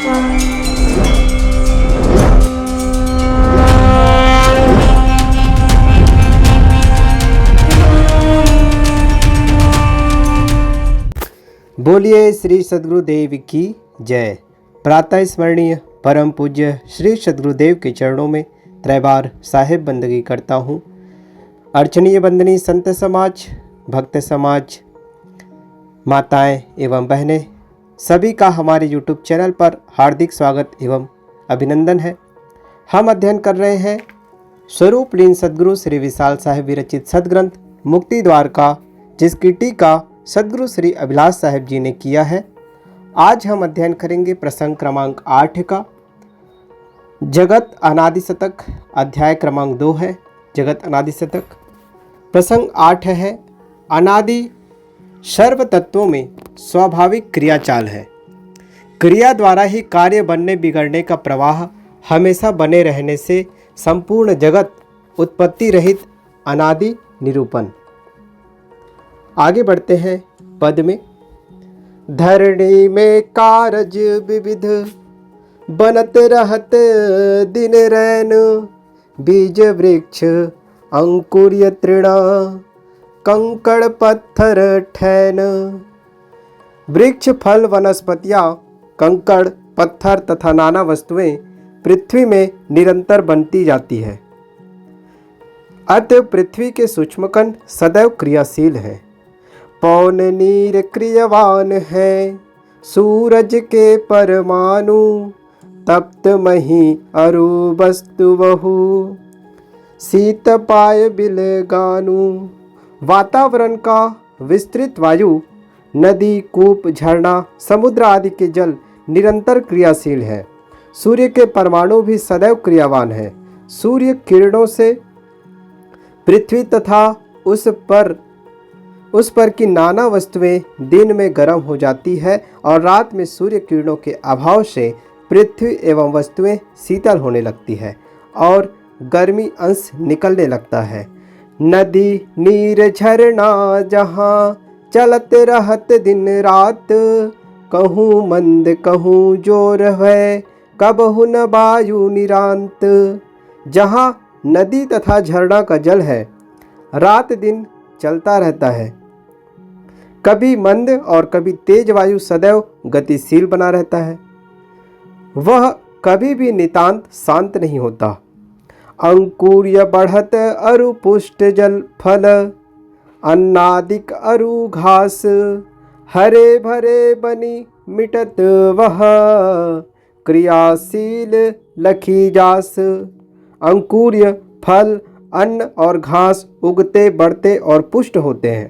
बोलिए श्री सद्गुरुदेव की जय। प्रातः स्मरणीय परम पूज्य श्री सद्गुरुदेव के चरणों में त्रैबार साहिब बंदगी करता हूँ। अर्चनीय बंदनी संत समाज, भक्त समाज, माताएं एवं बहनें सभी का हमारे YouTube चैनल पर हार्दिक स्वागत एवं अभिनंदन है। हम अध्ययन कर रहे हैं स्वरूप लीन सद्गुरु श्री विशाल साहिब विरचित सदग्रंथ मुक्ति द्वार का, जिसकी टीका सद्गुरु श्री अभिलाष साहिब जी ने किया है। आज हम अध्ययन करेंगे प्रसंग क्रमांक 8 का। जगत अनादि शतक अध्याय क्रमांक 2 है। जगत अनादि शतक प्रसंग 8 है। अनादि सर्व तत्वों में स्वाभाविक क्रियाचाल है। क्रिया द्वारा ही कार्य बनने बिगड़ने का प्रवाह हमेशा बने रहने से संपूर्ण जगत उत्पत्ति रहित अनादि निरूपण। आगे बढ़ते हैं पद में। धरणी में कारज विविध बनत रहत दिन रैन, बीज वृक्ष अंकुर्य तृण कंकड़ पत्थर ठैन। वृक्ष, फल, वनस्पतियाँ, कंकड़, पत्थर तथा नाना वस्तुएं पृथ्वी में निरंतर बनती जाती है। अतः पृथ्वी के सूक्ष्मकण सदैव क्रियाशील है। पौन नीर क्रियवान है, सूरज के परमाणु तप्त मही अरु वस्तु बहु शीत पाय बिलगानु। वातावरण का विस्तृत वायु, नदी, कूप, झरना, समुद्र आदि के जल निरंतर क्रियाशील है। सूर्य के परमाणु भी सदैव क्रियावान है। सूर्य किरणों से पृथ्वी तथा उस पर की नाना वस्तुएं दिन में गर्म हो जाती है और रात में सूर्य किरणों के अभाव से पृथ्वी एवं वस्तुएं शीतल होने लगती है और गर्मी अंश निकलने लगता है। नदी, नीर, झरना जहाँ चलते रहत दिन रात, कहूँ मंद कहूँ जोर है, कबहु न वायु निरांत। जहाँ नदी तथा झरना का जल है, रात दिन चलता रहता है। कभी मंद और कभी तेज वायु सदैव गतिशील बना रहता है। वह कभी भी नितांत शांत नहीं होता। अंकुर्य बढ़त अरु पुष्ट जल फल, अन्नादिक अरु घास, हरे भरे बनी मिटत वह, क्रियाशील लखी जास। अंकुर्य, फल, अन्न और घास उगते, बढ़ते और पुष्ट होते हैं।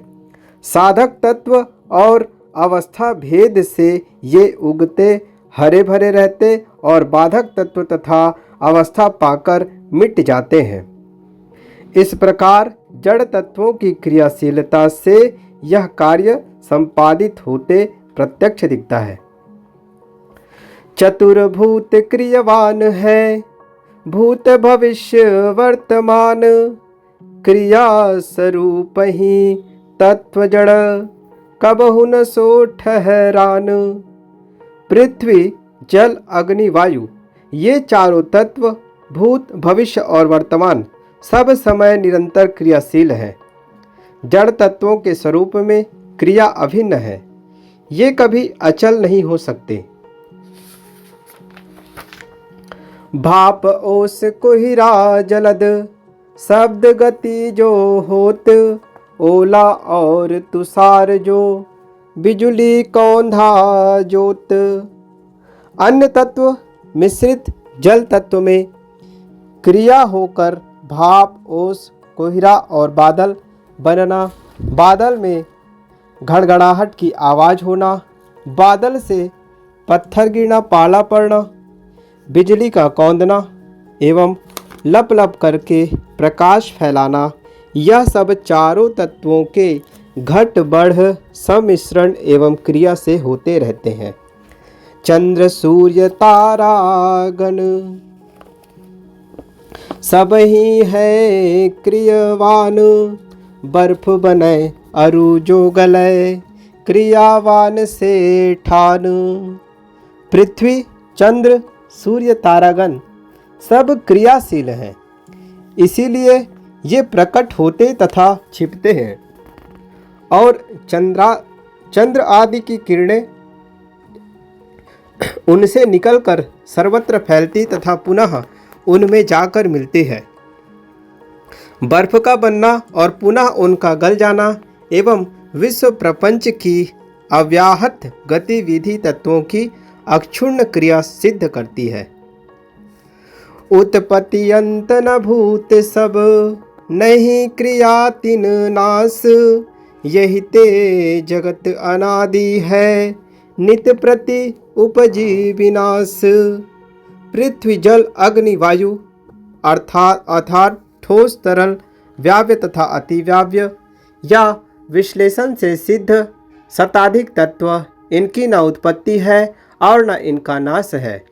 साधक तत्व और अवस्था भेद से ये उगते हरे भरे रहते और बाधक तत्व तथा अवस्था पाकर मिट जाते हैं। इस प्रकार जड़ तत्वों की क्रियाशीलता से यह कार्य संपादित होते प्रत्यक्ष दिखता है। चतुर्भूत क्रियवान है, भूत भविष्य वर्तमान, क्रिया स्वरूप ही तत्व जड़, कबहु न सो ठहरान। पृथ्वी, जल, अग्नि, वायु ये चारों तत्व भूत, भविष्य और वर्तमान सब समय निरंतर क्रियाशील है। जड़ तत्वों के स्वरूप में क्रिया अभिन्न है। ये कभी अचल नहीं हो सकते। भाप, ओस, कोहिरा, जलद, शब्द गति जो होत, ओला और तुषार जो, बिजुली कौंधा जोत। अन्य तत्व मिश्रित जल तत्व में क्रिया होकर भाप, ओस, कोहिरा और बादल बनना, बादल में घड़घड़ाहट की आवाज़ होना, बादल से पत्थर गिरना, पाला पड़ना, बिजली का कौंदना एवं लप लप करके प्रकाश फैलाना, यह सब चारों तत्वों के घट बढ़ सम्मिश्रण एवं क्रिया से होते रहते हैं। चंद्र, सूर्य, तारागण सब ही है क्रियावान, बर्फ बने अरु जो गले, क्रियावान से ठान। पृथ्वी, चंद्र, सूर्य, तारागण सब क्रियाशील हैं। इसीलिए ये प्रकट होते तथा छिपते हैं और चंद्र आदि की किरणें उनसे निकलकर सर्वत्र फैलती तथा पुनः उनमें जाकर मिलती है। बर्फ का बनना और पुनः उनका गल जाना एवं विश्व प्रपंच की अव्याहत गतिविधि तत्वों की अक्षुण्ण क्रिया सिद्ध करती है। उत्पत्ति अंत न भूत सब, नहीं क्रिया तिन नाश, यही ते जगत अनादि है, नित प्रति उपजी विनाश। पृथ्वी, जल, अग्नि, वायु अर्थात ठोस, तरल, व्याव्य तथा अतिव्याव्य या विश्लेषण से सिद्ध शताधिक तत्व, इनकी न उत्पत्ति है और न इनका नाश है,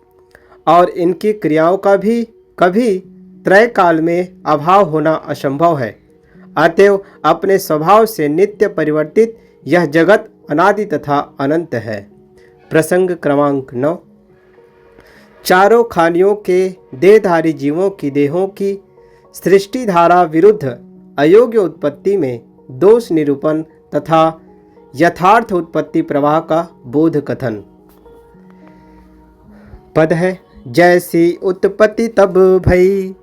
और इनकी क्रियाओं का भी कभी त्रय काल में अभाव होना असंभव है। अतएव अपने स्वभाव से नित्य परिवर्तित यह जगत अनादि तथा अनंत है। प्रसंग क्रमांक 9। चारों खानियों के देहधारी जीवों की देहों की सृष्टि धारा विरुद्ध अयोग्य उत्पत्ति में दोष निरूपण तथा यथार्थ उत्पत्ति प्रवाह का बोध कथन। पद है, जैसी उत्पत्ति तब भई,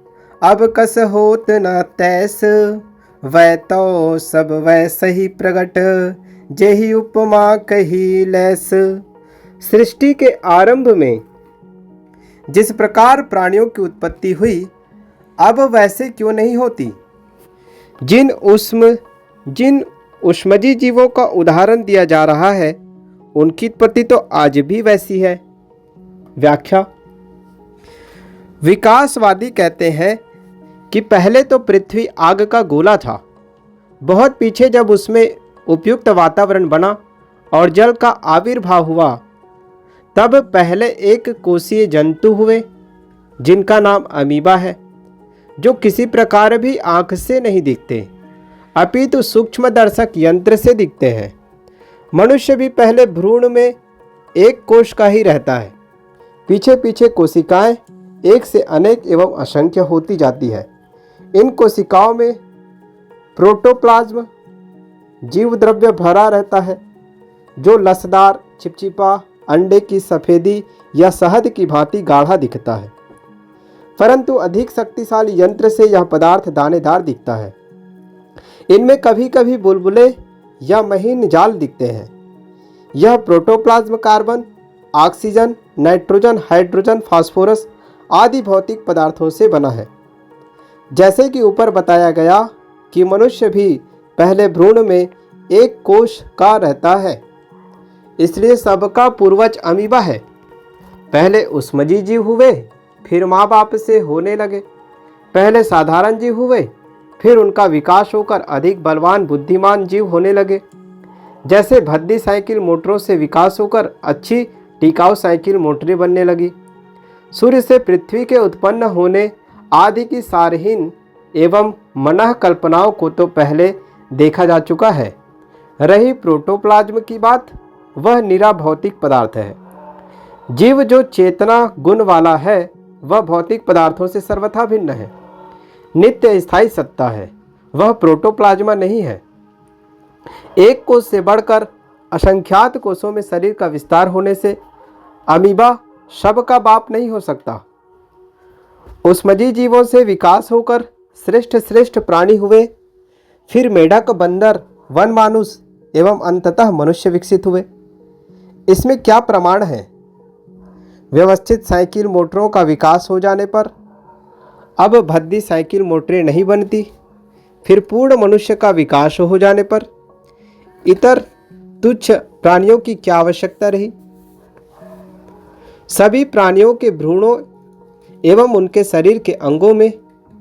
अब कस होत न तैस, वै तो सब वैसे ही प्रगट, जेहि उपमा कही लैस। सृष्टि के आरंभ में जिस प्रकार प्राणियों की उत्पत्ति हुई, अब वैसे क्यों नहीं होती। जिन उष्मजी जीवों का उदाहरण दिया जा रहा है, उनकी उत्पत्ति तो आज भी वैसी है। व्याख्या। विकासवादी कहते हैं कि पहले तो पृथ्वी आग का गोला था। बहुत पीछे जब उसमें उपयुक्त वातावरण बना और जल का आविर्भाव हुआ, तब पहले एक कोशीय जंतु हुए जिनका नाम अमीबा है, जो किसी प्रकार भी आंख से नहीं दिखते, अपितु सूक्ष्म दर्शक यंत्र से दिखते हैं। मनुष्य भी पहले भ्रूण में एक कोश का ही रहता है। पीछे पीछे कोशिकाएं एक से अनेक एवं असंख्य होती जाती है। इन कोशिकाओं में प्रोटोप्लाज्म जीव द्रव्य भरा रहता है, जो लसदार, चिपचिपा, अंडे की सफेदी या शहद की भांति गाढ़ा दिखता है। परंतु अधिक शक्तिशाली यंत्र से यह पदार्थ दानेदार दिखता है। इनमें कभी कभी बुलबुले या महीन जाल दिखते हैं। यह protoplasm carbon, oxygen, nitrogen, hydrogen, phosphorus आदि भौतिक पदार्थों से बना है। जैसे कि ऊपर बताया गया कि मनुष्य भी पहले भ्रूण में एक कोश का रहता है, इसलिए सबका पूर्वज अमीबा है। पहले उष्मजी जीव हुए, फिर माँ बाप से होने लगे। पहले साधारण जीव हुए, फिर उनका विकास होकर अधिक बलवान बुद्धिमान जीव होने लगे। जैसे भद्दी साइकिल मोटरों से विकास होकर अच्छी टिकाऊ साइकिल मोटरें बनने लगी। सूर्य से पृथ्वी के उत्पन्न होने आदि की सारहीन एवं मनः कल्पनाओं को तो पहले देखा जा चुका है। रही प्रोटोप्लाज्म की बात, वह निरा भौतिक पदार्थ है। जीव जो चेतना गुण वाला है, वह भौतिक पदार्थों से सर्वथा भिन्न है, नित्य स्थायी सत्ता है। वह प्रोटोप्लाज्मा नहीं है। एक कोष से बढ़कर असंख्यात कोषों में शरीर का विस्तार होने से अमीबा शब का बाप नहीं हो सकता। उष्मजी जीवों से विकास होकर श्रेष्ठ प्राणी हुए, फिर मेढक, बंदर, वन मानुष एवं अंततः मनुष्य विकसित हुए। इसमें क्या प्रमाण है? व्यवस्थित साइकिल मोटरों का विकास हो जाने पर अब भद्दी साइकिल मोटरें नहीं बनती। फिर पूर्ण मनुष्य का विकास हो जाने पर इतर तुच्छ प्राणियों की क्या आवश्यकता रही? सभी प्राणियों के भ्रूणों एवं उनके शरीर के अंगों में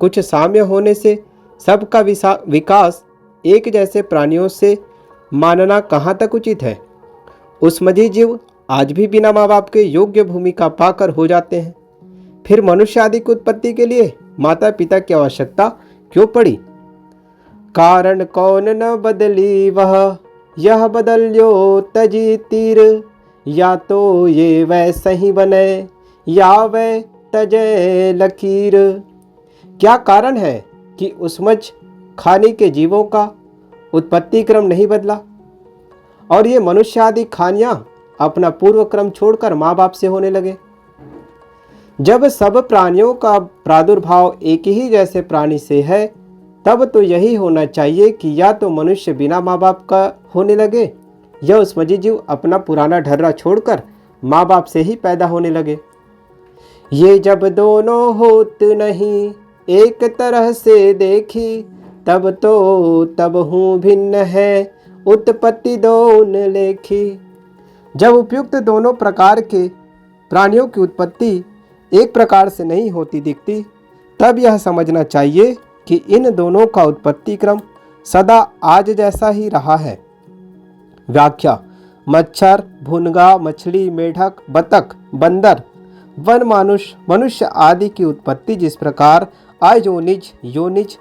कुछ साम्य होने से सबका विकास एक जैसे प्राणियों से मानना कहाँ तक उचित है? उष्मजी जीव आज भी बिना माँ बाप के योग्य भूमिका पाकर हो जाते हैं। फिर मनुष्य आदि की उत्पत्ति के लिए माता पिता की आवश्यकता क्यों पड़ी? कारण कौन न बदली वह, यह बदलियो तजी तीर, या तो ये वैसे ही बने, यावे तजय लकीर। क्या कारण है कि उसमझ खाने के जीवों का उत्पत्ति क्रम नहीं बदला और ये मनुष्य आदि खानियां अपना पूर्व क्रम छोड़कर माँ बाप से होने लगे। जब सब प्राणियों का प्रादुर्भाव एक ही जैसे प्राणी से है, तब तो यही होना चाहिए कि या तो मनुष्य बिना माँ बाप का होने लगे या उसमझी जीव अपना पुराना ढर्रा छोड़कर माँ बाप से ही पैदा होने लगे। ये जब दोनों होत नहीं एक तरह से देखी, तब तो तब हूँ भिन्न है उत्पत्ति दोन लेखी। जब उपयुक्त दोनों प्रकार के प्राणियों की उत्पत्ति एक प्रकार से नहीं होती दिखती, तब यह समझना चाहिए कि इन दोनों का उत्पत्ति क्रम सदा आज जैसा ही रहा है। व्याख्या। मच्छर, भुनगा, मछली, मेढक, बतख, बंदर, वन मानुष, मनुष्य आदि की उत्पत्ति जिस प्रकार योनिज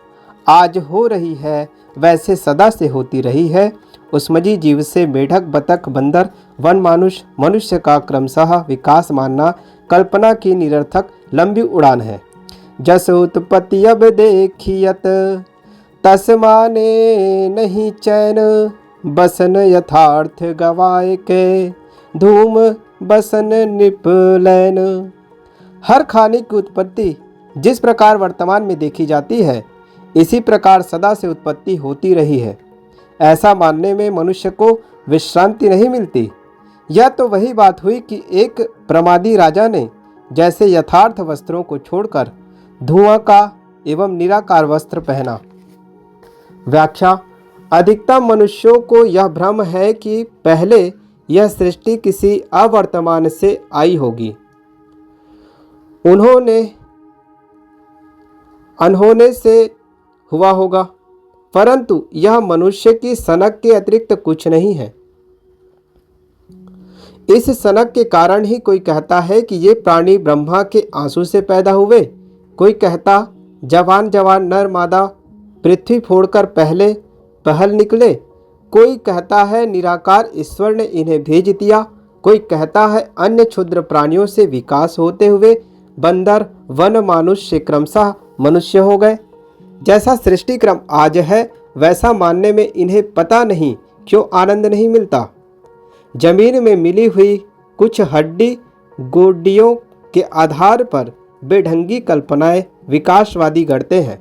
आज हो रही है, वैसे सदा से होती रही है। उसमझी जीव से मेढक, बतख, बंदर, वन मानुष, मनुष्य का क्रमशः विकास मानना कल्पना की निरर्थक लंबी उड़ान है। जस उत्पत्ति अब देखियत तस माने नहीं चैन, बसन यथार्थ गवाए के धूम बसन निपलैन। हर खाने की उत्पत्ति जिस प्रकार वर्तमान में देखी जाती है, इसी प्रकार सदा से उत्पत्ति होती रही है, ऐसा मानने में मनुष्य को विश्रांति नहीं मिलती। यह तो वही बात हुई कि एक प्रमादी राजा ने जैसे यथार्थ वस्त्रों को छोड़कर धुआं का एवं निराकार वस्त्र पहना। व्याख्या। अधिकतम मनुष्यों को यह भ्रम है कि पहले यह सृष्टि किसी अवर्तमान से आई होगी, अनहोने से हुआ होगा, परंतु यह मनुष्य की सनक के अतिरिक्त कुछ नहीं है। इस सनक के कारण ही कोई कहता है कि ये प्राणी ब्रह्मा के आंसू से पैदा हुए, कोई कहता जवान जवान नर मादा पृथ्वी फोड़कर पहले पहल निकले, कोई कहता है निराकार ईश्वर ने इन्हें भेज दिया, कोई कहता है अन्य क्षुद्र प्राणियों से विकास होते हुए बंदर वन मनुष्य क्रमशः मनुष्य हो गए। जैसा सृष्टि क्रम आज है, वैसा मानने में इन्हें पता नहीं क्यों आनंद नहीं मिलता। जमीन में मिली हुई कुछ हड्डी गोडियों के आधार पर बेढंगी कल्पनाएं विकासवादी गढ़ते हैं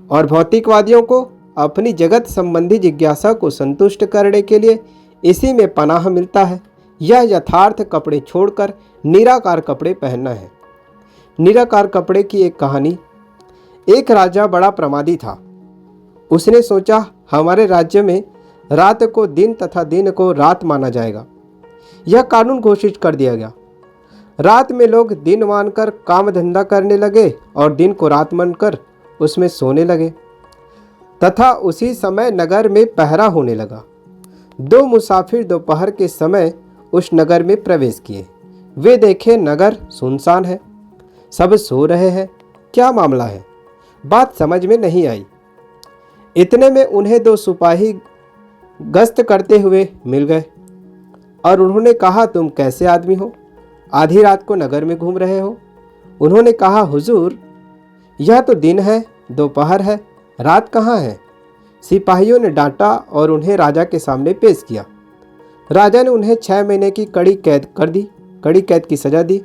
और भौतिकवादियों को अपनी जगत संबंधी जिज्ञासा को संतुष्ट करने के लिए इसी में पनाह मिलता है। यह यथार्थ कपड़े छोड़कर निराकार कपड़े पहनना है। निराकार कपड़े की एक कहानी। एक राजा बड़ा प्रमादी था। उसने सोचा हमारे राज्य में रात को दिन तथा दिन को रात माना जाएगा। यह कानून घोषित कर दिया गया। रात में लोग दिन मानकर काम धंधा करने लगे और दिन को रात मानकर उसमें सोने लगे, तथा उसी समय नगर में पहरा होने लगा। दो मुसाफिर दोपहर के समय उस नगर में प्रवेश किए। वे देखे नगर सुनसान है, सब सो रहे हैं। क्या मामला है, बात समझ में नहीं आई। इतने में उन्हें दो सिपाही गश्त करते हुए मिल गए और उन्होंने कहा, तुम कैसे आदमी हो, आधी रात को नगर में घूम रहे हो? उन्होंने कहा, हुजूर यह तो दिन है, दोपहर है, रात कहाँ है? सिपाहियों ने डांटा और उन्हें राजा के सामने पेश किया। राजा ने उन्हें 6 महीने की कड़ी कैद की सजा दी।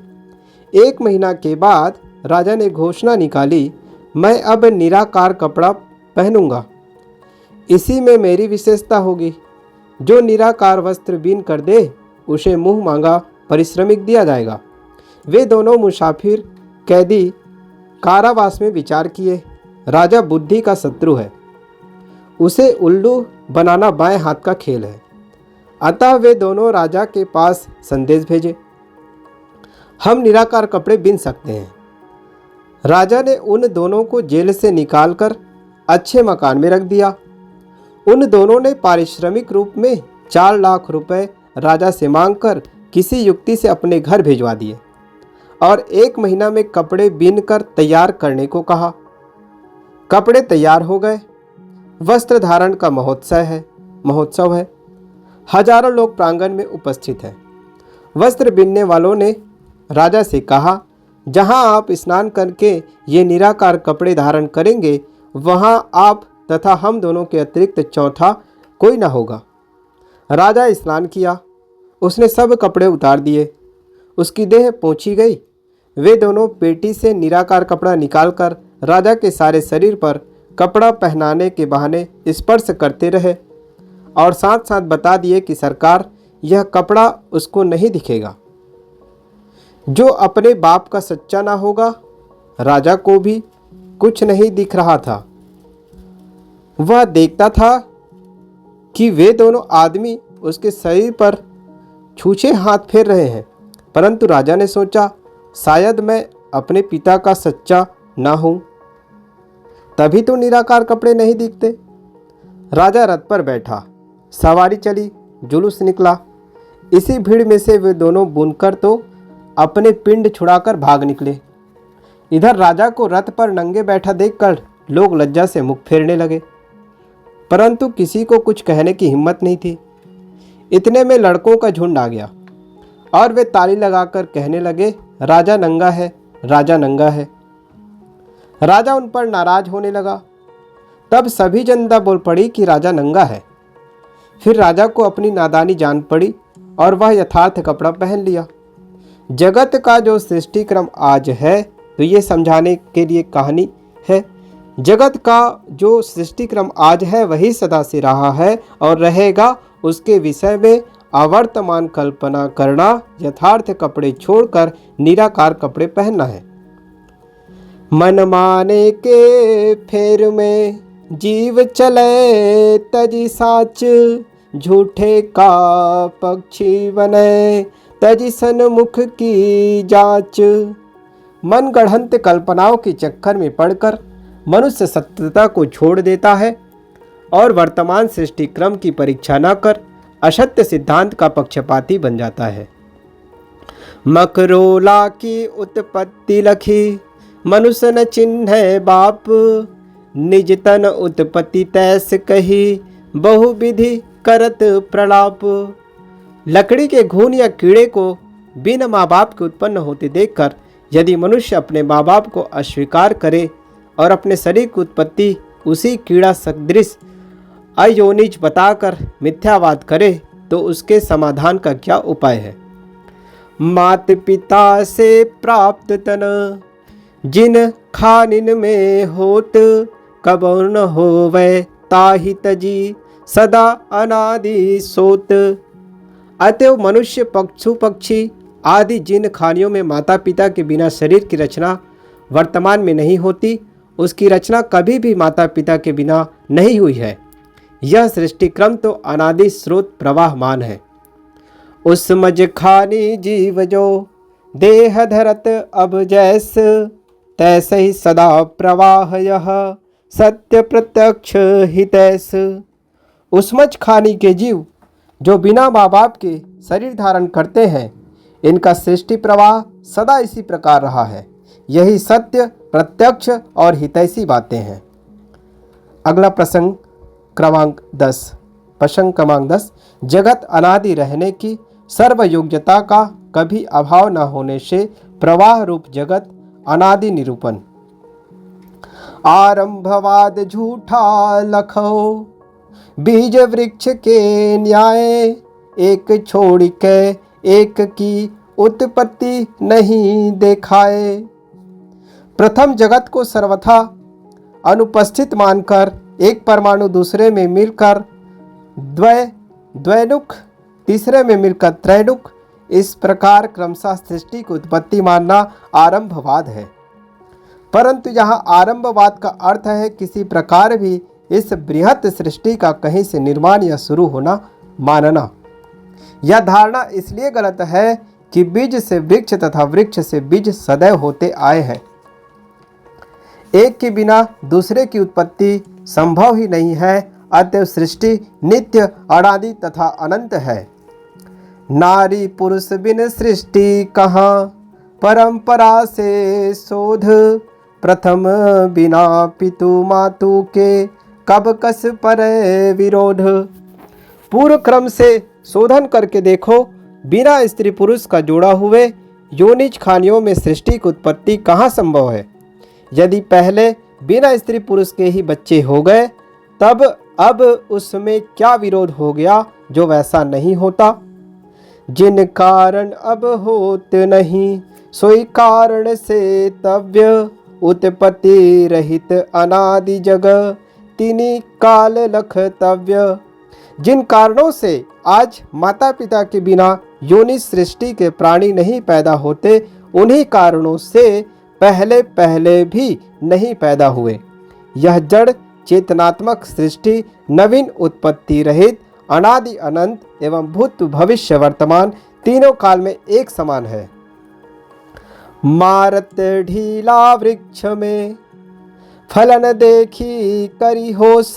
1 महीना के बाद राजा ने घोषणा निकाली, मैं अब निराकार कपड़ा पहनूंगा, इसी में मेरी विशेषता होगी। जो निराकार वस्त्र बीन कर दे उसे मुंह मांगा पारिश्रमिक दिया जाएगा। वे दोनों मुसाफिर कैदी कारावास में विचार किए। राजा बुद्धि का शत्रु है, उसे उल्लू बनाना बाएं हाथ का खेल है। अतः वे दोनों राजा के पास संदेश भेजे, हम निराकार कपड़े बिन सकते हैं। राजा ने उन दोनों को जेल से निकालकर अच्छे मकान में रख दिया। उन दोनों ने पारिश्रमिक रूप में 4 लाख रुपए राजा से मांगकर किसी युक्ति से अपने घर भिजवा दिए और 1 महीना में कपड़े बीनकर तैयार करने को कहा। कपड़े तैयार हो गए। वस्त्र धारण का महोत्सव है। हजारों लोग प्रांगण में उपस्थित हैं। वस्त्र बीनने वालों ने राजा से कहा, जहाँ आप स्नान करके ये निराकार कपड़े धारण करेंगे वहाँ आप तथा हम दोनों के अतिरिक्त चौथा कोई न होगा। राजा स्नान किया, उसने सब कपड़े उतार दिए, उसकी देह पोंछी गई। वे दोनों पेटी से निराकार कपड़ा निकालकर राजा के सारे शरीर पर कपड़ा पहनाने के बहाने स्पर्श करते रहे और साथ साथ बता दिए कि सरकार, यह कपड़ा उसको नहीं दिखेगा। जो अपने बाप का सच्चा ना होगा। राजा को भी कुछ नहीं दिख रहा था। वह देखता था कि वे दोनों आदमी उसके शरीर पर छूछे हाथ फेर रहे हैं, परंतु राजा ने सोचा, शायद मैं अपने पिता का सच्चा ना हूं, तभी तो निराकार कपड़े नहीं दिखते। राजा रथ पर बैठा, सवारी चली, जुलूस निकला। इसी भीड़ में से वे दोनों बुनकर तो अपने पिंड छुड़ाकर भाग निकले। इधर राजा को रथ पर नंगे बैठा देखकर लोग लज्जा से मुख फेरने लगे, परंतु किसी को कुछ कहने की हिम्मत नहीं थी। इतने में लड़कों का झुंड आ गया और वे ताली लगाकर कहने लगे, राजा नंगा है, राजा नंगा है। राजा उन पर नाराज होने लगा। तब सभी जनता बोल पड़ी कि राजा नंगा है। फिर राजा को अपनी नादानी जान पड़ी और वह यथार्थ कपड़ा पहन लिया। जगत का जो सृष्टि क्रम आज है, तो ये समझाने के लिए कहानी है। जगत का जो सृष्टि क्रम आज है वही सदा से रहा है और रहेगा। उसके विषय में अवर्तमान कल्पना करना, यथार्थ कपड़े छोड़कर निराकार कपड़े पहनना है। मन माने के फेर में जीव चले तजी साच, झूठे का पक्षी बने तजी सन्मुख की जाच। मन गढ़ंत कल्पनाओं के चक्कर में पड़कर मनुष्य सत्यता को छोड़ देता है और वर्तमान सृष्टि क्रम की परीक्षा न कर असत्य सिद्धांत का पक्षपाती बन जाता है। मकरोला की उत्पत्ति लखी, मनुष्य न चिन्ह बाप, निज तन उत्पत्ति तैस कही, बहुविधि करत प्रलाप। लकड़ी के घून या कीड़े को बिना माँ बाप के उत्पन्न होते देखकर यदि मनुष्य अपने माँ बाप को अस्वीकार करे और अपने शरीर की उत्पत्ति उसी कीड़ा सदृश अयोनिज बताकर मिथ्यावाद करे, तो उसके समाधान का क्या उपाय है। मात पिता से प्राप्त तन, जिन खानिन में होत, कबो न होवै ताहि तजी, सदा अनादि सोत। अतएव मनुष्य, पशु पक्षी आदि जिन खानियों में माता पिता के बिना शरीर की रचना वर्तमान में नहीं होती, उसकी रचना कभी भी माता पिता के बिना नहीं हुई है। यह सृष्टि क्रम तो अनादि स्रोत प्रवाहमान है। उस मज खानी जीव जो, देह धरत अब जैस, तैसे ही सदा प्रवाह यह, सत्य प्रत्यक्ष हितैस। उसमज खानी के जीव जो बिना माँ बाप के शरीर धारण करते हैं, इनका सृष्टि प्रवाह सदा इसी प्रकार रहा है। यही सत्य, प्रत्यक्ष और हितैषी बातें हैं। अगला प्रसंग क्रमांक 10। प्रसंग क्रमांक 10। जगत अनादि रहने की सर्वयोग्यता का कभी अभाव न होने से प्रवाह रूप जगत अनादि निरूपण। आरंभवाद झूठा लखो, बीज वृक्ष के न्याय, एक छोड़ के एक की उत्पत्ति नहीं देखाए। प्रथम जगत को सर्वथा अनुपस्थित मानकर एक परमाणु दूसरे में मिलकर द्वैनुक, तीसरे में मिलकर त्रैनुक, इस प्रकार क्रमशः सृष्टि की उत्पत्ति मानना आरंभवाद है। परंतु यहाँ आरंभवाद का अर्थ है किसी प्रकार भी इस बृहत सृष्टि का कहीं से निर्माण या शुरू होना मानना। यह धारणा इसलिए गलत है कि बीज से वृक्ष तथा वृक्ष से बीज सदैव होते आए हैं। एक के बिना दूसरे की उत्पत्ति संभव ही नहीं है। अतएव सृष्टि नित्य, अनादि तथा अनंत है। नारी पुरुष बिन सृष्टि कहाँ, परंपरा से शोध, प्रथम बिना पितु मातु के, कब कस पर विरोध। पूर्व क्रम से शोधन करके देखो, बिना स्त्री पुरुष का जोड़ा हुए योनिज खानियों में सृष्टि की उत्पत्ति कहाँ संभव है? यदि पहले बिना स्त्री पुरुष के ही बच्चे हो गए, तब अब उसमें क्या विरोध हो गया जो वैसा नहीं होता? जिन कारण अब होत नहीं, सोई कारण से तव्य, उत्पत्ति रहित अनादि जग, तिनी काल लखतव्य। जिन कारणों से आज माता पिता के बिना योनि सृष्टि के प्राणी नहीं पैदा होते, उन्हीं कारणों से पहले पहले भी नहीं पैदा हुए। यह जड़ चेतनात्मक सृष्टि नवीन उत्पत्ति रहित अनादि अनंत एवं भूत भविष्य वर्तमान तीनों काल में एक समान है। मारत ढीला वृक्ष में फलन देखी करी होश,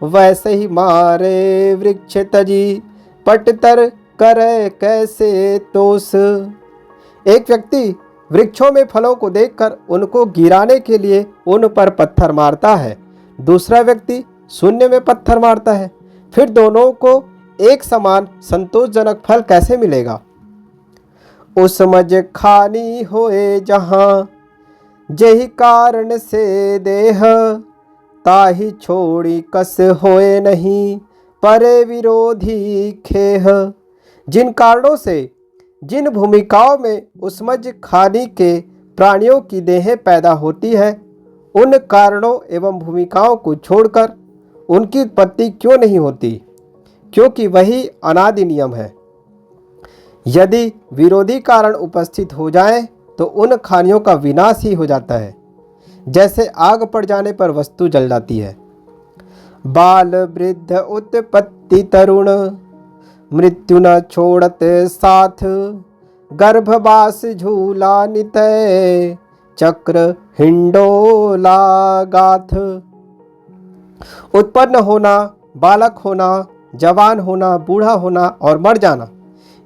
वैसे ही मारे वृक्ष तजी, पटतर करे कैसे तोस। एक व्यक्ति वृक्षों में फलों को देखकर उनको गिराने के लिए उन पर पत्थर मारता है, दूसरा व्यक्ति शून्य में पत्थर मारता है, फिर दोनों को एक समान संतोषजनक फल कैसे मिलेगा? उस मज खानी होए जहाँ, जही कारण से देह, ताही छोड़ी कस होए नहीं, परे विरोधी खेह। जिन कारणों से, जिन भूमिकाओं में उसमज खानी के प्राणियों की देहें पैदा होती है, उन कारणों एवं भूमिकाओं को छोड़कर उनकी उत्पत्ति क्यों नहीं होती? क्योंकि वही अनादि नियम है। यदि विरोधी कारण उपस्थित हो जाए तो उन खानियों का विनाश ही हो जाता है, जैसे आग पड़ जाने पर वस्तु जल जाती है। बाल वृद्ध उत्पत्ति तरुण, मृत्यु न छोड़त साथ, गर्भवास झूला नितय, चक्र हिंडोला गाथ। उत्पन्न होना, बालक होना, जवान होना, बूढ़ा होना और मर जाना,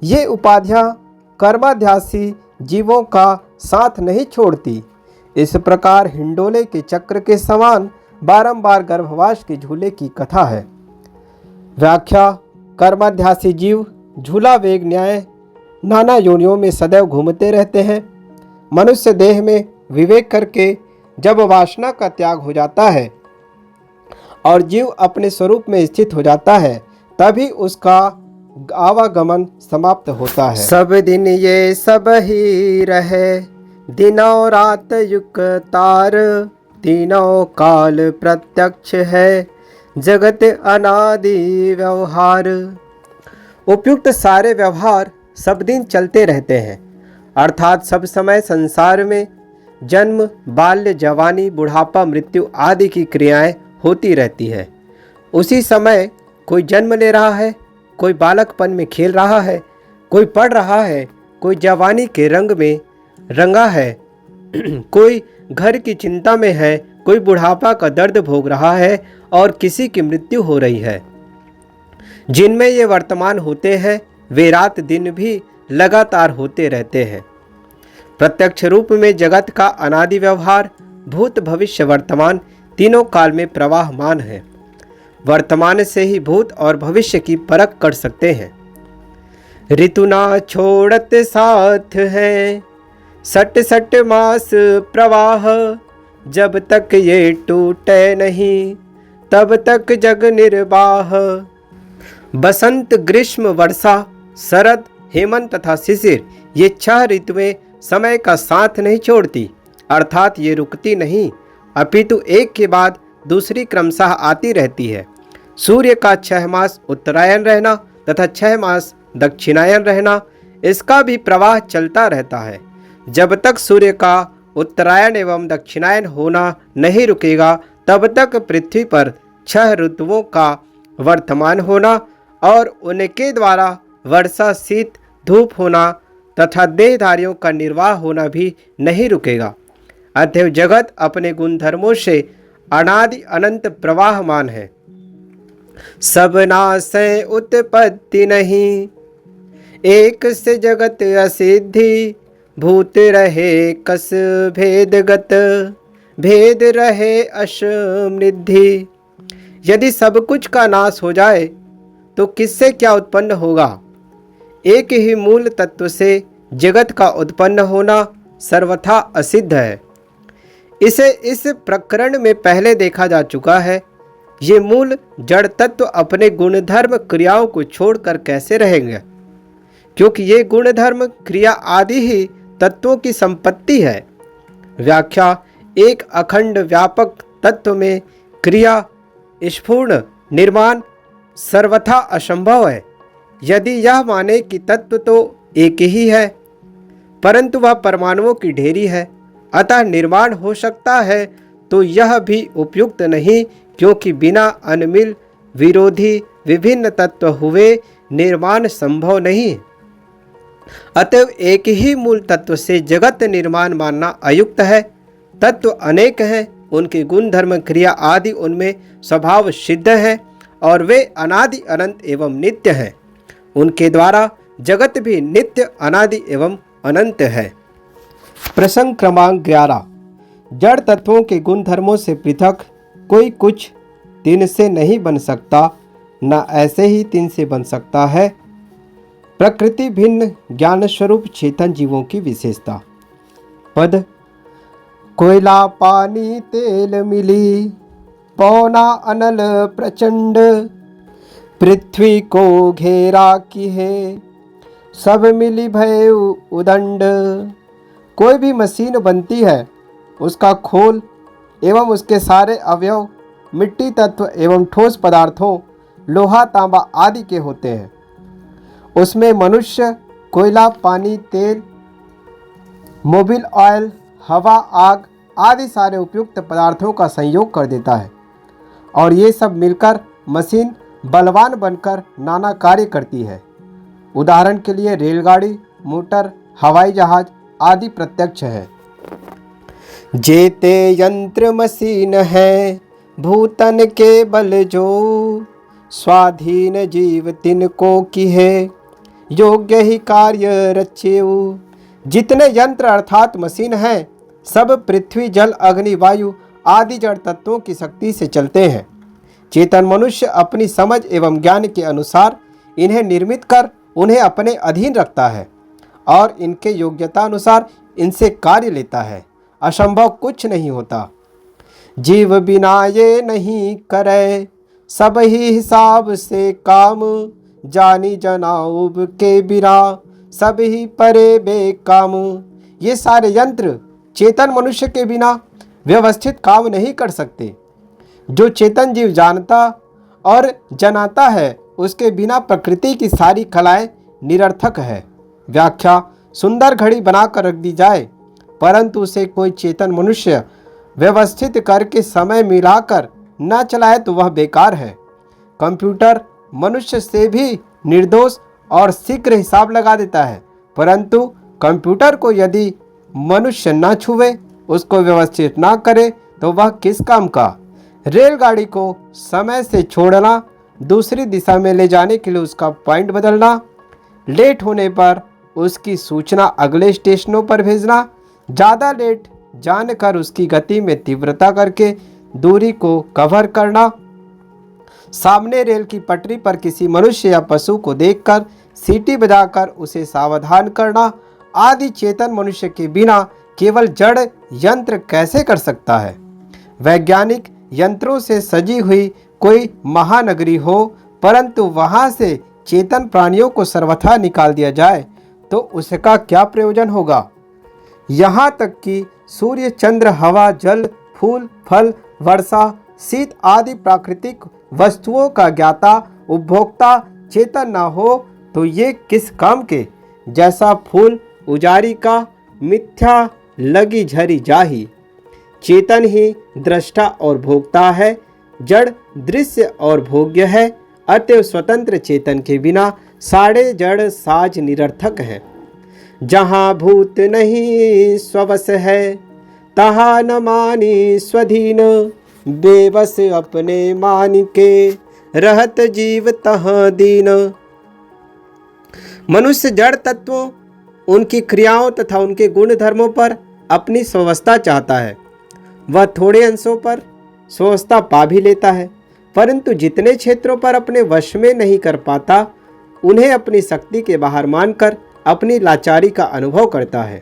ये उपाधियां कर्माध्यासी जीवों का साथ नहीं छोड़ती। इस प्रकार हिंडोले के चक्र के समान बारंबार गर्भवास के झूले की कथा है। व्याख्या: कर्माध्यासी जीव झूला वेग न्याय नाना योनियों में सदैव घूमते रहते हैं। मनुष्य देह में विवेक करके जब वासना का त्याग हो जाता है और जीव अपने स्वरूप में स्थित हो जाता है, तभी उसका आवागमन समाप्त होता है। सब दिन ये सब ही रहे, दिनों रात युग तार, तीनों काल प्रत्यक्ष है, जगत अनादि व्यवहार। उपयुक्त सारे व्यवहार सब दिन चलते रहते हैं, अर्थात सब समय संसार में जन्म, बाल्य, जवानी, बुढ़ापा, मृत्यु आदि की क्रियाएं होती रहती है। उसी समय कोई जन्म ले रहा है, कोई बालकपन में खेल रहा है, कोई पढ़ रहा है, कोई जवानी के रंग में रंगा है, कोई घर की चिंता में है, कोई बुढ़ापा का दर्द भोग रहा है और किसी की मृत्यु हो रही है। जिनमें ये वर्तमान होते हैं वे रात दिन भी लगातार होते रहते हैं। प्रत्यक्ष रूप में जगत का अनादि व्यवहार भूत, भविष्य, वर्तमान तीनों काल में प्रवाहमान है। वर्तमान से ही भूत और भविष्य की परख कर सकते हैं। ऋतु ना छोड़त साथ है, सट सट मास प्रवाह, जब तक ये टूटे नहीं, तब तक जग निर्वाह। बसंत, ग्रीष्म, वर्षा, शरद, हेमंत तथा शिशिर ये 6 ऋतुएं समय का साथ नहीं छोड़ती, अर्थात ये रुकती नहीं, अपितु एक के बाद दूसरी क्रमशः आती रहती है। सूर्य का 6 मास उत्तरायण रहना तथा 6 मास दक्षिणायन रहना, इसका भी प्रवाह चलता रहता है। जब तक सूर्य का उत्तरायण एवं दक्षिणायन होना नहीं रुकेगा, तब तक पृथ्वी पर 6 ऋतुओं का वर्तमान होना और उनके द्वारा वर्षा, शीत, धूप होना तथा देहधारियों का निर्वाह होना भी नहीं रुकेगा। अतएव जगत अपने गुणधर्मों से अनादि अनंत प्रवाहमान है। सब नासै उत्पत्ति नहीं, एक से जगत असिद्धि, भूत रहे कस भेदगत, भेद रहे असमृद्धि। यदि सब कुछ का नाश हो जाए तो किससे क्या उत्पन्न होगा? एक ही मूल तत्व से जगत का उत्पन्न होना सर्वथा असिद्ध है। इसे इस प्रकरण में पहले देखा जा चुका है। ये मूल जड़ तत्व अपने गुणधर्म क्रियाओं को छोड़कर कैसे रहेंगे, क्योंकि ये गुणधर्म क्रिया आदि ही तत्वों की संपत्ति है। व्याख्या: एक अखंड व्यापक तत्व में क्रिया स्फूर्ण निर्माण सर्वथा असंभव है। यदि यह माने कि तत्व तो एक ही है, परंतु वह परमाणुओं की ढेरी है, अतः निर्माण हो सकता है, तो यह भी उपयुक्त नहीं, क्योंकि बिना अनमिल विरोधी विभिन्न तत्व हुए निर्माण संभव नहीं। अतएव एक ही मूल तत्व से जगत निर्माण मानना अयुक्त है। तत्व अनेक हैं, उनके गुण धर्म क्रिया आदि उनमें स्वभाव सिद्ध है और वे अनादि अनंत एवं नित्य हैं। उनके द्वारा जगत भी नित्य अनादि एवं अनंत है। प्रसंग क्रमांक 11। जड़ तत्वों के गुण धर्मों से पृथक कोई कुछ तीन से नहीं बन सकता, न ऐसे ही तीन से बन सकता है। प्रकृति भिन्न ज्ञान स्वरूप चेतन जीवों की विशेषता। पद: कोयला पानी तेल मिली, पौना अनल प्रचंड, पृथ्वी को घेरा की है, सब मिली भय उदंड। कोई भी मशीन बनती है, उसका खोल एवं उसके सारे अवयव मिट्टी तत्व एवं ठोस पदार्थों लोहा तांबा आदि के होते हैं। उसमें मनुष्य कोयला पानी तेल मोबिल ऑयल हवा आग आदि सारे उपयुक्त पदार्थों का संयोग कर देता है और ये सब मिलकर मशीन बलवान बनकर नाना कार्य करती है। उदाहरण के लिए रेलगाड़ी मोटर हवाई जहाज आदि प्रत्यक्ष है। जेते यंत्र मशीन है भूतन के बल जो, स्वाधीन जीव तिनको की है, योग्य ही कार्य रचेऊ। जितने यंत्र अर्थात मशीन हैं, सब पृथ्वी जल अग्नि वायु आदि जड़ तत्वों की शक्ति से चलते हैं। चेतन मनुष्य अपनी समझ एवं ज्ञान के अनुसार इन्हें निर्मित कर उन्हें अपने अधीन रखता है और इनके योग्यता अनुसार इनसे कार्य लेता है। असंभव कुछ नहीं होता। जीव बिना ये नहीं करे, सब ही हिसाब से काम, जानी जनाऊब के बिना सब ही परे बेकाम। ये सारे यंत्र चेतन मनुष्य के बिना व्यवस्थित काम नहीं कर सकते। जो चेतन जीव जानता और जनाता है, उसके बिना प्रकृति की सारी कलाएं निरर्थक है। व्याख्या: सुंदर घड़ी बनाकर रख दी जाए, परंतु उसे कोई चेतन मनुष्य व्यवस्थित करके समय मिलाकर न चलाए तो वह बेकार है। कंप्यूटर मनुष्य से भी निर्दोष और शीघ्र हिसाब लगा देता है, परंतु कंप्यूटर को यदि मनुष्य न छुए, उसको व्यवस्थित ना करे, तो वह किस काम का। रेलगाड़ी को समय से छोड़ना, दूसरी दिशा में ले जाने के लिए उसका पॉइंट बदलना, लेट होने पर उसकी सूचना अगले स्टेशनों पर भेजना, ज़्यादा लेट जानकर उसकी गति में तीव्रता करके दूरी को कवर करना, सामने रेल की पटरी पर किसी मनुष्य या पशु को देखकर सीटी बजाकर उसे सावधान करना आदि चेतन मनुष्य के बिना केवल जड़ यंत्र कैसे कर सकता है। वैज्ञानिक यंत्रों से सजी हुई कोई महानगरी हो, परंतु वहाँ से चेतन प्राणियों को सर्वथा निकाल दिया जाए तो उसका क्या प्रयोजन होगा। यहाँ तक कि सूर्य चंद्र हवा जल फूल फल वर्षा शीत आदि प्राकृतिक वस्तुओं का ज्ञाता उपभोक्ता चेतन न हो तो ये किस काम के। जैसा फूल उजारी का मिथ्या लगी झरी जाही। चेतन ही दृष्टा और भोक्ता है, जड़ दृश्य और भोग्य है। अतएव स्वतंत्र चेतन के बिना सारे जड़ साज निरर्थक है। जहाँ भूत नहीं स्ववश है, तहाँ न मानी स्वधीन, बेबस अपने मान के रहत जीव तहाँ दीन। मनुष्य जड़ तत्वों उनकी क्रियाओं तथा उनके गुण धर्मों पर अपनी स्वस्थता चाहता है। वह थोड़े अंशों पर स्वस्थता पा भी लेता है, परंतु जितने क्षेत्रों पर अपने वश में नहीं कर पाता, उन्हें अपनी शक्ति के बाहर मानकर अपनी लाचारी का अनुभव करता है।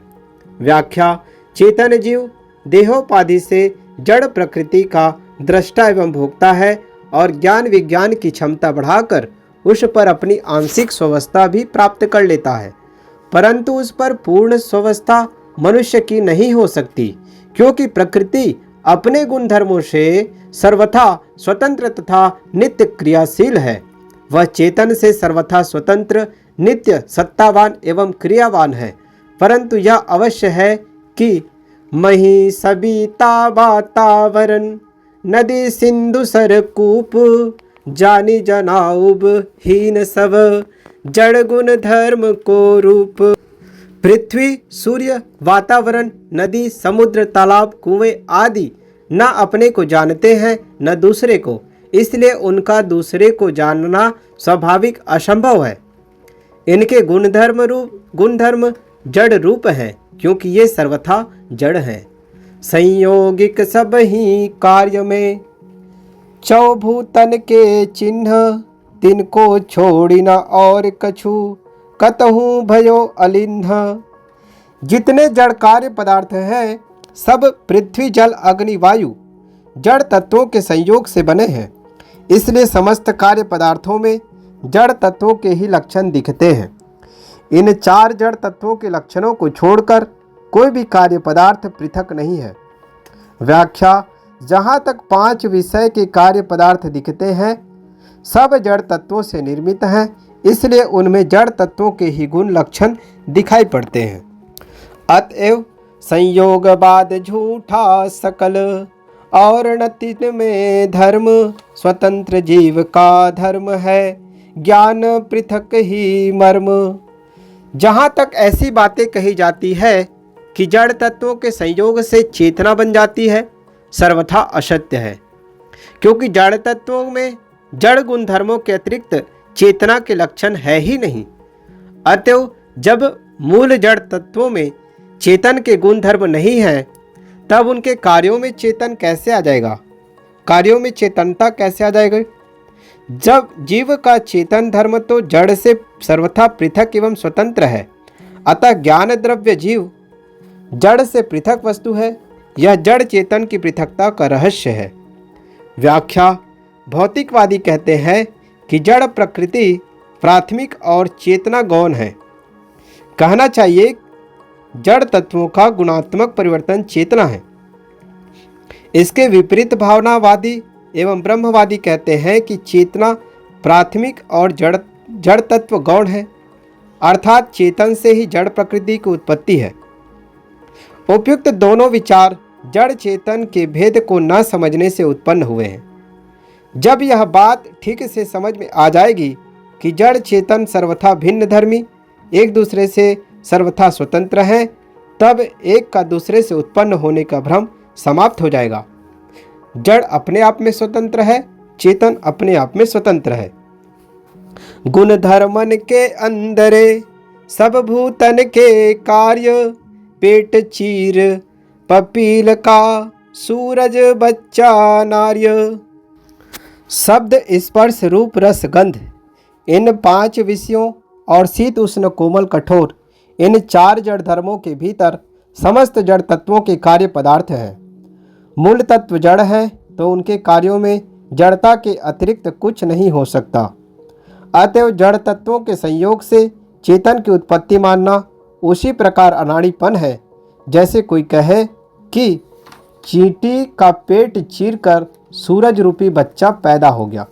व्याख्या: चेतन जीव देहोपाधि से जड़ प्रकृति का दृष्टा एवं भोक्ता है और ज्ञान विज्ञान की क्षमता बढ़ाकर उस पर अपनी आंशिक स्वावस्था भी प्राप्त कर लेता है, परंतु उस पर पूर्ण स्वावस्था मनुष्य की नहीं हो सकती, क्योंकि प्रकृति अपने गुणधर्मों से सर्वथा स्वतंत्र तथा नित्य क्रियाशील है। वह चेतन से सर्वथा स्वतंत्र, नित्य, सत्तावान एवं क्रियावान है, परंतु यह अवश्य है कि मही सबिता वातावरण नदी सिंधु सरकूप जानी जनाउब हीन सब जड़ गुण धर्म को रूप। पृथ्वी, सूर्य, वातावरण, नदी, समुद्र, तालाब, कुएं आदि न अपने को जानते हैं न दूसरे को, इसलिए उनका दूसरे को जानना स्वाभाविक असंभव है। इनके गुणधर्म जड़ रूप हैं, क्योंकि ये सर्वथा जड़ हैं। संयोगिक सब ही कार्य में चौभूतन के चिन्ह तिनको छोड़िना और कछु कतहु भयो अलिन्ह। जितने जड़ कार्य पदार्थ हैं सब पृथ्वी, जल, अग्नि, वायु जड़ तत्वों के संयोग से बने हैं, इसलिए समस्त कार्य पदार्थों में जड़ तत्वों के ही लक्षण दिखते हैं। इन चार जड़ तत्वों के लक्षणों को छोड़कर कोई भी कार्य पदार्थ पृथक नहीं है। व्याख्या: जहाँ तक पांच विषय के कार्य पदार्थ दिखते हैं सब जड़ तत्वों से निर्मित हैं, इसलिए उनमें जड़ तत्वों के ही गुण लक्षण दिखाई पड़ते हैं। अतएव संयोगवाद झूठा सकल और न तीन में धर्म, स्वतंत्र जीव का धर्म है ज्ञान पृथक ही मर्म। जहाँ तक ऐसी बातें कही जाती है कि जड़ तत्वों के संयोग से चेतना बन जाती है, सर्वथा असत्य है, क्योंकि जड़ तत्वों में जड़ गुणधर्मों के अतिरिक्त चेतना के लक्षण है ही नहीं। अतएव जब मूल जड़ तत्वों में चेतन के गुणधर्म नहीं है, तब उनके कार्यों में चेतन कैसे आ जाएगा? कार्यों में चेतनता कैसे आ जाएगी? जब जीव का चेतन धर्म तो जड़ से सर्वथा पृथक एवं स्वतंत्र है, अतः ज्ञान द्रव्य जीव जड़ से पृथक वस्तु है। यह जड़ चेतन की पृथकता का रहस्य है। व्याख्या: भौतिकवादी कहते हैं कि जड़ प्रकृति प्राथमिक और चेतना गौण है। कहना चाहिए जड़ तत्वों का गुणात्मक परिवर्तन चेतना है। इसके विपरीत भावनावादी एवं ब्रह्मवादी कहते हैं कि चेतना प्राथमिक और जड़ तत्व गौण है, अर्थात चेतन से ही जड़ प्रकृति की उत्पत्ति है। उपयुक्त दोनों विचार जड़ चेतन के भेद को न समझने से उत्पन्न हुए हैं। जब यह बात ठीक से समझ में आ जाएगी कि जड़ चेतन सर्वथा भिन्न धर्मी एक दूसरे से सर्वथा स्वतंत्र हैं, तब एक का दूसरे से उत्पन्न होने का भ्रम समाप्त हो जाएगा। जड़ अपने आप में स्वतंत्र है, चेतन अपने आप में स्वतंत्र है। गुण धर्मन के अंदरे सब भूतन के कार्य, पेट चीर पपील का सूरज बच्चा नार्य। शब्द, स्पर्श, रूप, रस, गंध, इन पांच विषयों और शीत उष्ण कोमल कठोर, इन चार जड़ धर्मों के भीतर समस्त जड़ तत्वों के कार्य पदार्थ हैं। मूल तत्व जड़ है तो उनके कार्यों में जड़ता के अतिरिक्त कुछ नहीं हो सकता। अतएव जड़ तत्वों के संयोग से चेतन की उत्पत्ति मानना उसी प्रकार अनाड़ीपन है जैसे कोई कहे कि चींटी का पेट चीरकर सूरज रूपी बच्चा पैदा हो गया।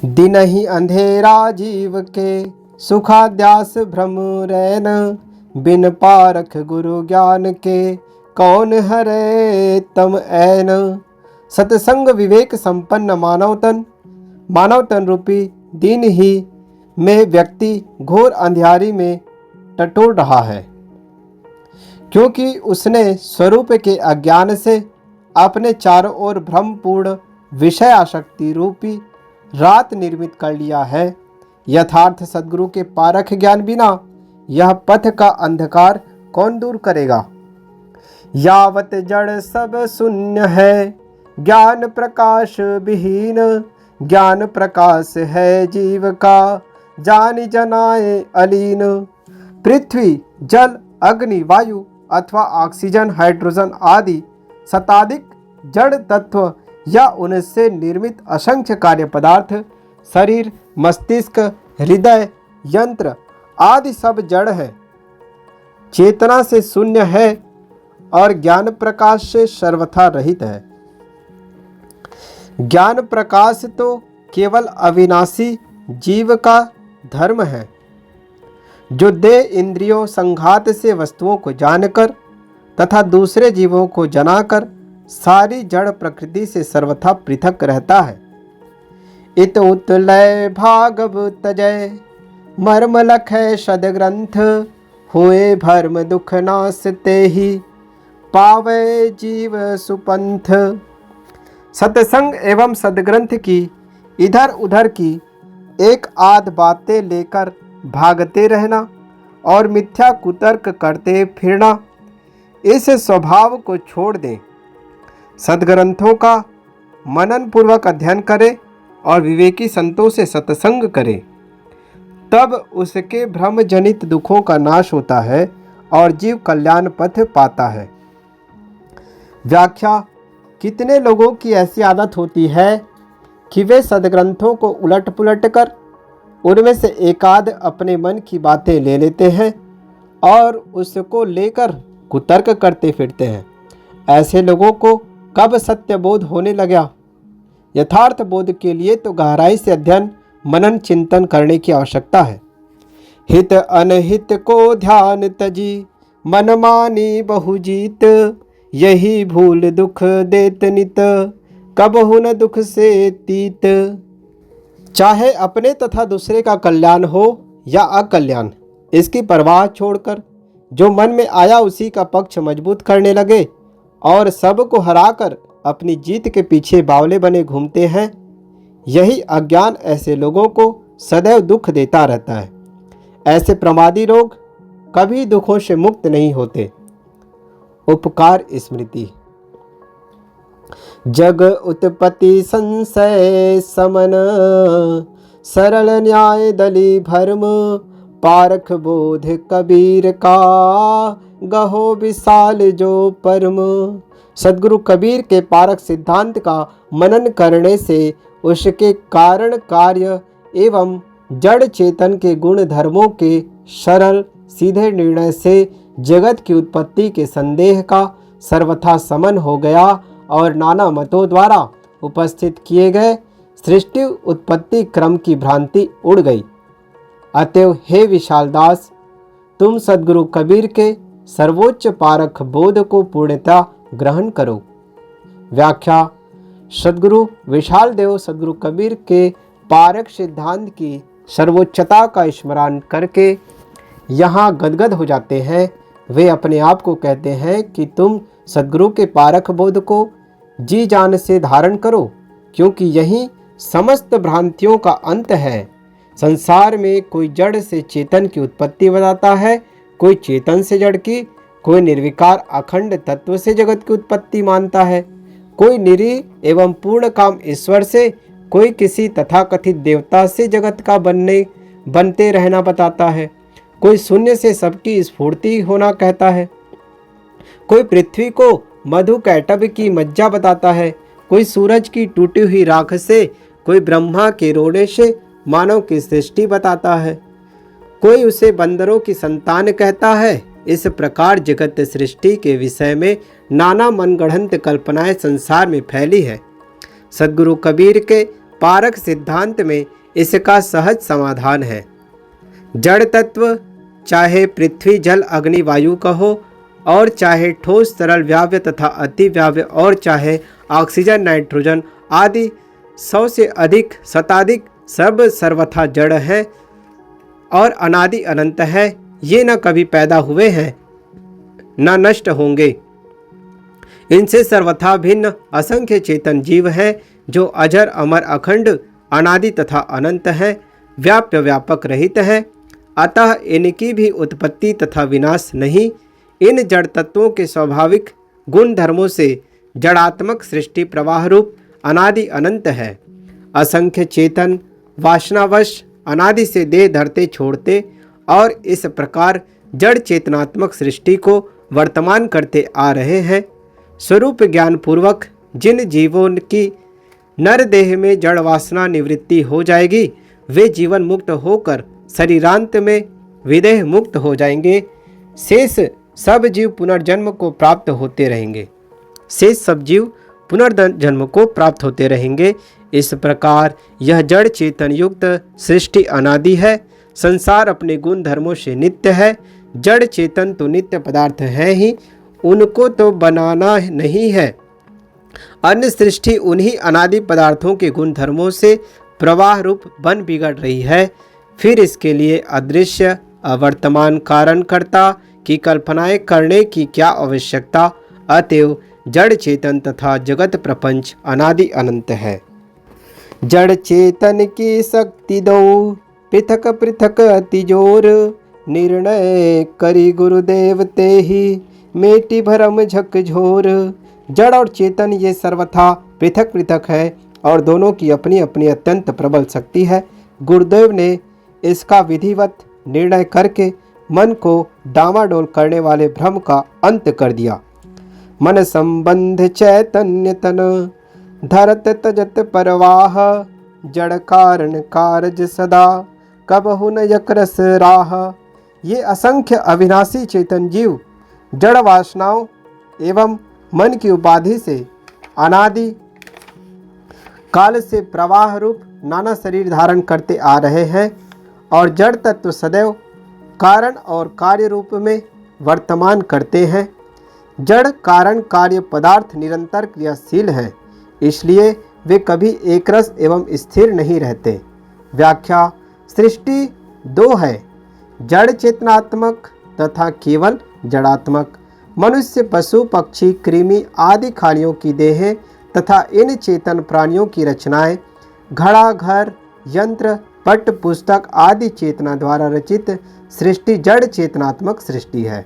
दिन ही अंधेरा जीव के सुखाद्यास भ्रम रैन, बिन पारख गुरु ज्ञान के कौन हरे तम ऐन। सत्संग विवेक संपन्न मानवतन रूपी दिन ही में व्यक्ति घोर अंधियारी में टटोल रहा है, क्योंकि उसने स्वरूप के अज्ञान से अपने चारों ओर भ्रमपूर्ण विषय आसक्ति रूपी रात निर्मित कर लिया है। यथार्थ सद्गुरु के पारख ज्ञान बिना यह पथ का अंधकार कौन दूर करेगा। यावत जड़ सब शून्य है, ज्ञान प्रकाश विहीन, ज्ञान प्रकाश है जीव का, जान जनाए अलीन। पृथ्वी, जल, अग्नि, वायु अथवा ऑक्सीजन, हाइड्रोजन आदि शताधिक जड़ तत्व या उनसे निर्मित असंख्य कार्य पदार्थ, शरीर, मस्तिष्क, हृदय, यंत्र आदि सब जड़ है, चेतना से शून्य है और ज्ञान प्रकाश से सर्वथा रहित है। ज्ञान प्रकाश तो केवल अविनाशी जीव का धर्म है, जो देह इंद्रियों संघात से वस्तुओं को जानकर तथा दूसरे जीवों को जनाकर सारी जड़ प्रकृति से सर्वथा पृथक रहता है। इत उतलय भागवत जय, मर्म लखय सदग्रंथ, हुए भर्म दुख नाश ते ही, पावे जीव सुपंथ। सत्संग एवं सदग्रंथ की इधर उधर की एक आध बातें लेकर भागते रहना और मिथ्या कुतर्क करते फिरना, इस स्वभाव को छोड़ दें। सदग्रंथों का मनन पूर्वक अध्ययन करें और विवेकी संतों से सत्संग करें, तब उसके भ्रम जनित दुखों का नाश होता है और जीव कल्याण पथ पाता है। व्याख्या: कितने लोगों की ऐसी आदत होती है कि वे सदग्रंथों को उलट पुलट कर उनमें से एकाध अपने मन की बातें ले लेते हैं और उसको लेकर कुतर्क करते फिरते हैं। ऐसे लोगों को कब सत्य बोध होने लगा? यथार्थ बोध के लिए तो गहराई से अध्ययन मनन चिंतन करने की आवश्यकता है। हित अनहित को ध्यान तजी, मनमानी बहुजीत, यही भूल दुख देत नित, कबहु न दुख से तीत। चाहे अपने तथा दूसरे का कल्याण हो या अकल्याण, इसकी परवाह छोड़कर जो मन में आया उसी का पक्ष मजबूत करने लगे और सबको हराकर अपनी जीत के पीछे बावले बने घूमते हैं, यही अज्ञान ऐसे लोगों को सदैव दुख देता रहता है। ऐसे प्रमादी लोग कभी दुखों से मुक्त नहीं होते। उपकार स्मृति: जग उत्पत्ति संशय समन, सरल न्याय दली भरम, पारख बोध कबीर का, गहो विशाल जो परम। सद्गुरु कबीर के पारक सिद्धांत का मनन करने से उसके कारण कार्य एवं जड़ चेतन के गुण धर्मों के सरल सीधे निर्णय से जगत की उत्पत्ति के संदेह का सर्वथा समन हो गया और नाना मतों द्वारा उपस्थित किए गए सृष्टि उत्पत्ति क्रम की भ्रांति उड़ गई। अतएव हे विशालदास, तुम सद्गुरु कबीर के सर्वोच्च पारख बोध को पूर्णतः ग्रहण करो। व्याख्या: सद्गुरु विशाल देव सद्गुरु कबीर के पारक सिद्धांत की सर्वोच्चता का स्मरण करके यहाँ गदगद हो जाते हैं। वे अपने आप को कहते हैं कि तुम सद्गुरु के पारक बोध को जी जान से धारण करो, क्योंकि यही समस्त भ्रांतियों का अंत है। संसार में कोई जड़ से चेतन की उत्पत्ति बताता है, कोई चेतन से जड़ की, कोई निर्विकार अखंड तत्व से जगत की उत्पत्ति मानता है, कोई निरीह एवं पूर्ण काम ईश्वर से, कोई किसी तथाकथित देवता से जगत का बनते रहना बताता है, कोई शून्य से सबकी स्फूर्ति होना कहता है, कोई पृथ्वी को मधु कैटभ की मज्जा बताता है, कोई सूरज की टूटी हुई राख से, कोई ब्रह्मा के रोड़े से मानव की सृष्टि बताता है, कोई उसे बंदरों की संतान कहता है। इस प्रकार जगत सृष्टि के विषय में नाना मनगढ़ंत कल्पनाएं संसार में फैली है। सद्गुरु कबीर के पारक सिद्धांत में इसका सहज समाधान है। जड़ तत्व चाहे पृथ्वी जल अग्नि वायु कहो, और चाहे ठोस तरल व्याव्य तथा अति व्याव्य, और चाहे ऑक्सीजन नाइट्रोजन आदि 100 से अधिक शताधिक, सब सर्वथा जड़ है और अनादि अनंत है। ये न कभी पैदा हुए हैं न नष्ट होंगे। इनसे सर्वथा भिन्न असंख्य चेतन जीव हैं, जो अजर अमर अखंड अनादि तथा अनंत है, व्याप्य व्यापक रहित है। अतः इनकी भी उत्पत्ति तथा विनाश नहीं। इन जड़ तत्वों के स्वाभाविक गुण धर्मों से जड़ात्मक सृष्टि प्रवाह रूप अनादि अनंत है। असंख्य चेतन वासनावश अनादि से देह धरते छोड़ते और इस प्रकार जड़ चेतनात्मक सृष्टि को वर्तमान करते आ रहे हैं। स्वरूप ज्ञान पूर्वक जिन जीवों की नर देह में जड़ वासना निवृत्ति हो जाएगी, वे जीवन मुक्त होकर शरीरांत में विदेह मुक्त हो जाएंगे। शेष सब जीव पुनर्जन्म को प्राप्त होते रहेंगे। इस प्रकार यह जड़ चेतन युक्त सृष्टि अनादि है। संसार अपने गुण धर्मों से नित्य है। जड़ चेतन तो नित्य पदार्थ है ही, उनको तो बनाना नहीं है। अन्य सृष्टि उन्हीं अनादि पदार्थों के गुण धर्मों से प्रवाह रूप बन बिगड़ रही है। फिर इसके लिए अदृश्य अवर्तमान कारणकर्ता की कल्पनाएं करने की क्या आवश्यकता। अतएव जड़ चेतन तथा जगत प्रपंच अनादि अनंत है। जड़ चेतन की शक्ति दो पृथक पृथक अति जोर, निर्णय करी गुरुदेव ते ही मेटी भरम झकझोर। जड़ और चेतन ये सर्वथा पृथक पृथक है और दोनों की अपनी अपनी अत्यंत प्रबल शक्ति है। गुरुदेव ने इसका विधिवत निर्णय करके मन को डामाडोल करने वाले भ्रम का अंत कर दिया। मन संबंध चैतन्य तन धरत तजत परवाह, जड़ कारण कारज सदा कबहु न यकरस राह। ये असंख्य अविनाशी चेतन जीव जड़ वासनाओं एवं मन की उपाधि से अनादि काल से प्रवाह रूप नाना शरीर धारण करते आ रहे हैं और जड़ तत्व सदैव कारण और कार्य रूप में वर्तमान करते हैं। जड़ कारण कार्य पदार्थ निरंतर क्रियाशील हैं, इसलिए वे कभी एकरस एवं स्थिर नहीं रहते। व्याख्या सृष्टि दो है, जड़ चेतनात्मक तथा केवल जड़ात्मक। मनुष्य पशु पक्षी कृमि आदि खालियों की देहें तथा इन चेतन प्राणियों की रचनाएं घड़ा घर यंत्र पट पुस्तक आदि चेतना द्वारा रचित सृष्टि जड़ चेतनात्मक सृष्टि है।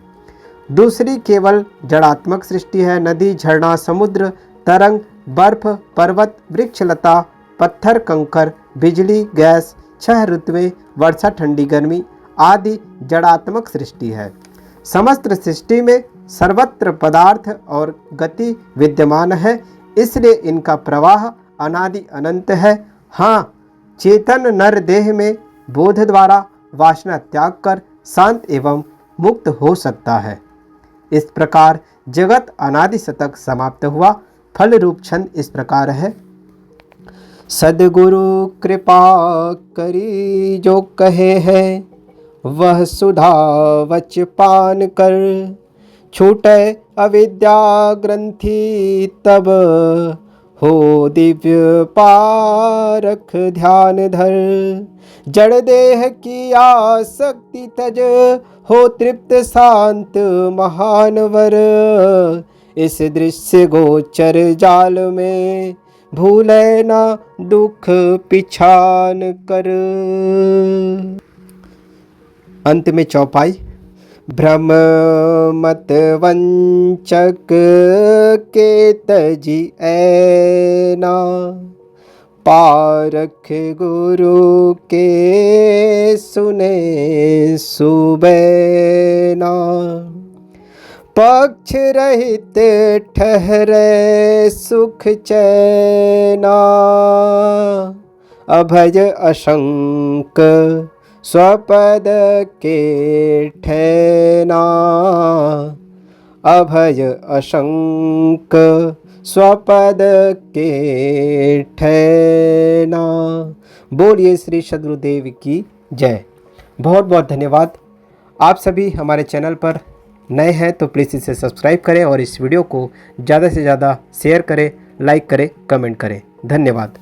दूसरी केवल जड़ात्मक सृष्टि है। नदी झरना समुद्र तरंग बर्फ पर्वत वृक्ष लता पत्थर कंकर बिजली गैस छह ऋतुएं वर्षा ठंडी गर्मी आदि जड़ात्मक सृष्टि है। समस्त सृष्टि में सर्वत्र पदार्थ और गति विद्यमान है, इसलिए इनका प्रवाह अनादि अनंत है। हाँ, चेतन नर देह में बोध द्वारा वासना त्याग कर शांत एवं मुक्त हो सकता है। इस प्रकार जगत अनादि शतक समाप्त हुआ। फल रूप छंद इस प्रकार है। सद्गुरु कृपा करी जो कहे हैं, वह सुधा वच पान कर। छूटे अविद्या ग्रंथि तब हो दिव्य पारख ध्यान धर। जड़ देह की आसक्ति तज हो तृप्त शांत महानवर। इस दृश्य गोचर जाल में भूले ना दुख पिछान कर। अंत में चौपाई। भ्रम मत वंचक के तजी ऐना, पारख गुरु के सुने सुबैना। पक्ष रहित ठहरे सुख चैना, अभय अशंक स्वपद के ठैना। अभय अशंक स्वपद के ठैना। बोलिए श्री सद्गुरुदेव की जय। बहुत बहुत धन्यवाद। आप सभी हमारे चैनल पर नए हैं तो प्लीज़ इसे सब्सक्राइब करें और इस वीडियो को ज़्यादा से ज़्यादा शेयर करें, लाइक करें, कमेंट करें। धन्यवाद।